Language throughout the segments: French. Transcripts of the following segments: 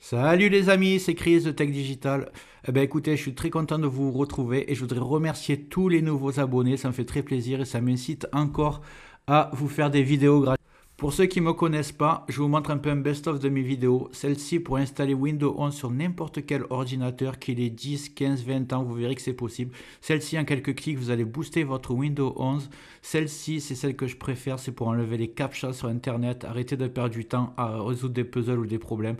Salut les amis, c'est Chris de Tech Digital. Eh ben écoutez, je suis très content de vous retrouver et je voudrais remercier tous les nouveaux abonnés, ça me fait très plaisir et ça m'incite encore à vous faire des vidéos gratuites. Pour ceux qui ne me connaissent pas, je vous montre un peu un best-of de mes vidéos. Celle-ci pour installer Windows 11 sur n'importe quel ordinateur, qu'il ait 10, 15, 20 ans, vous verrez que c'est possible. Celle-ci, en quelques clics, vous allez booster votre Windows 11. Celle-ci, c'est celle que je préfère, c'est pour enlever les captchas sur Internet, arrêter de perdre du temps à résoudre des puzzles ou des problèmes.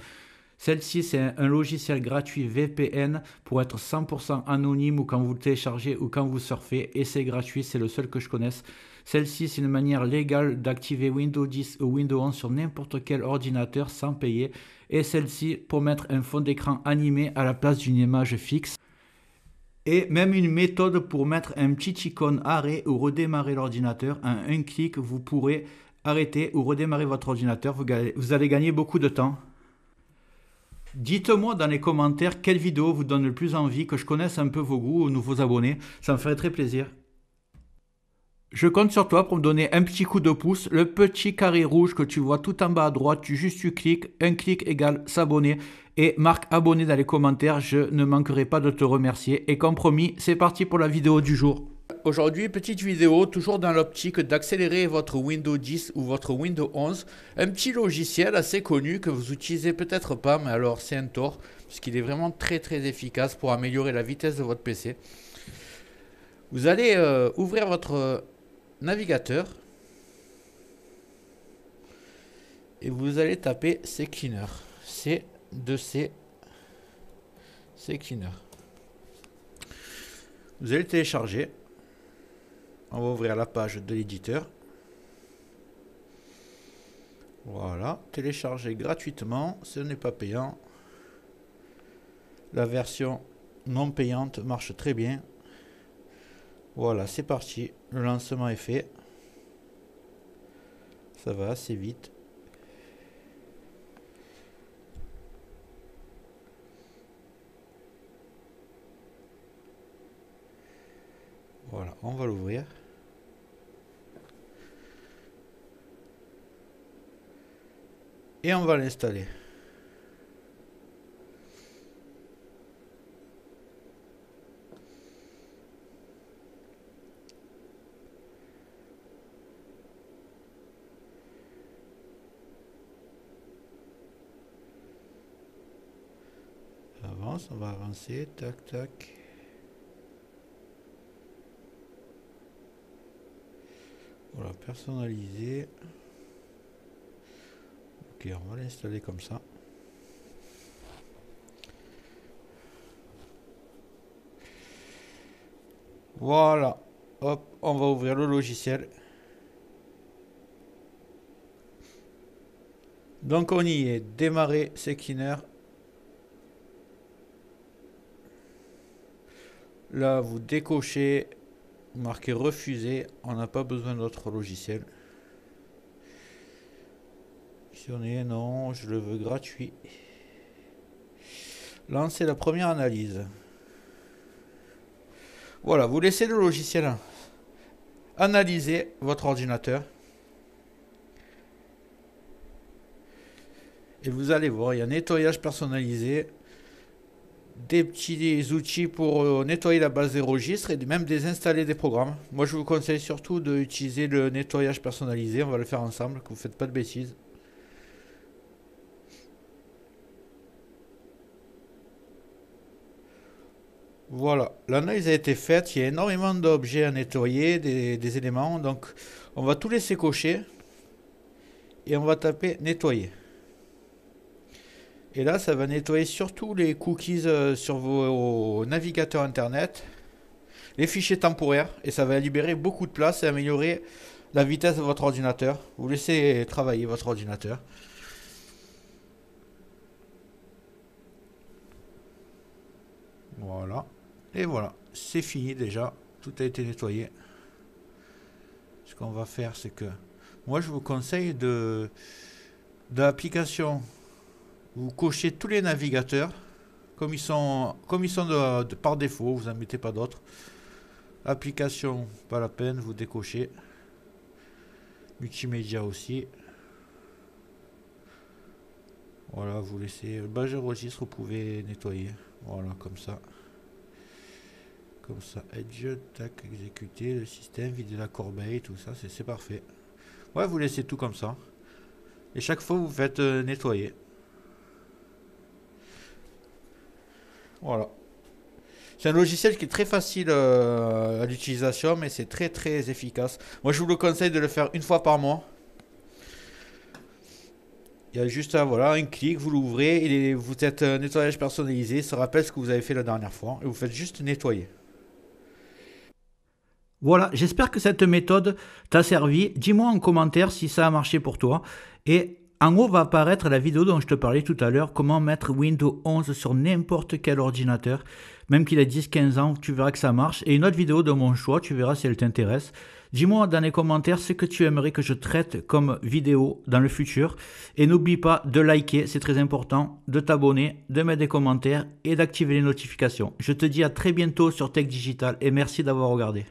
Celle-ci, c'est un logiciel gratuit VPN pour être 100% anonyme ou quand vous le téléchargez ou quand vous surfez. Et c'est gratuit, c'est le seul que je connaisse. Celle-ci, c'est une manière légale d'activer Windows 10 ou Windows 11 sur n'importe quel ordinateur sans payer. Et celle-ci, pour mettre un fond d'écran animé à la place d'une image fixe. Et même une méthode pour mettre un petit icône arrêt ou redémarrer l'ordinateur. En un clic, vous pourrez arrêter ou redémarrer votre ordinateur. Vous allez gagner beaucoup de temps. Dites-moi dans les commentaires quelle vidéo vous donne le plus envie, que je connaisse un peu vos goûts aux nouveaux abonnés. Ça me ferait très plaisir. Je compte sur toi pour me donner un petit coup de pouce. Le petit carré rouge que tu vois tout en bas à droite, tu cliques. Un clic égale s'abonner. Et marque abonné dans les commentaires. Je ne manquerai pas de te remercier. Et comme promis, c'est parti pour la vidéo du jour. Aujourd'hui, petite vidéo, toujours dans l'optique d'accélérer votre Windows 10 ou votre Windows 11. Un petit logiciel assez connu que vous utilisez peut-être pas, mais alors c'est un tort, puisqu'il est vraiment très efficace pour améliorer la vitesse de votre PC. Vous allez ouvrir votre navigateur et vous allez taper CCleaner. C2C CCleaner. Vous allez le télécharger. On va ouvrir la page de l'éditeur. Voilà, télécharger gratuitement, ce n'est pas payant. La version non payante marche très bien. Voilà, c'est parti. Le lancement est fait. Ça va assez vite. Voilà, on va l'ouvrir. Et on va l'installer. Avance, on va avancer, tac tac. Voilà, personnaliser. Ok, on va l'installer comme ça. Voilà, hop, on va ouvrir le logiciel. Donc on y est, démarrer CCleaner. Là, vous décochez, marquez refuser, on n'a pas besoin d'autre logiciel. Si on est non, je le veux gratuit. Lancez la première analyse. Voilà, vous laissez le logiciel analyser votre ordinateur. Et vous allez voir, il y a nettoyage personnalisé, des petits outils pour nettoyer la base des registres et même désinstaller des programmes. Moi, je vous conseille surtout d'utiliser le nettoyage personnalisé. On va le faire ensemble, que vous ne faites pas de bêtises. Voilà, l'analyse a été faite. Il y a énormément d'objets à nettoyer, des éléments. Donc, on va tout laisser cocher et on va taper nettoyer. Et là, ça va nettoyer surtout les cookies sur vos navigateurs internet, les fichiers temporaires, et ça va libérer beaucoup de place et améliorer la vitesse de votre ordinateur. Vous laissez travailler votre ordinateur. Voilà. Et voilà, c'est fini déjà. Tout a été nettoyé. Ce qu'on va faire, c'est que moi, je vous conseille de l'application. Vous cochez tous les navigateurs comme ils sont par défaut, vous n'en mettez pas d'autres. Application, pas la peine, vous décochez. Multimédia aussi. Voilà, vous laissez le badge registre, vous pouvez nettoyer. Voilà, comme ça. Comme ça, Edge, tac, exécuter le système, vider la corbeille, tout ça, c'est parfait. Ouais, vous laissez tout comme ça. Et chaque fois, vous faites nettoyer. Voilà. C'est un logiciel qui est très facile à l'utilisation, mais c'est très très efficace. Moi, je vous le conseille de le faire une fois par mois. Il y a juste voilà, un clic, vous l'ouvrez, et vous êtes nettoyage personnalisé. Ça rappelle ce que vous avez fait la dernière fois. Et vous faites juste nettoyer. Voilà, j'espère que cette méthode t'a servi. Dis-moi en commentaire si ça a marché pour toi. Et en haut va apparaître la vidéo dont je te parlais tout à l'heure, comment mettre Windows 11 sur n'importe quel ordinateur. Même qu'il ait 10-15 ans, tu verras que ça marche. Et une autre vidéo de mon choix, tu verras si elle t'intéresse. Dis-moi dans les commentaires ce que tu aimerais que je traite comme vidéo dans le futur. Et n'oublie pas de liker, c'est très important, de t'abonner, de mettre des commentaires et d'activer les notifications. Je te dis à très bientôt sur Tech Digital et merci d'avoir regardé.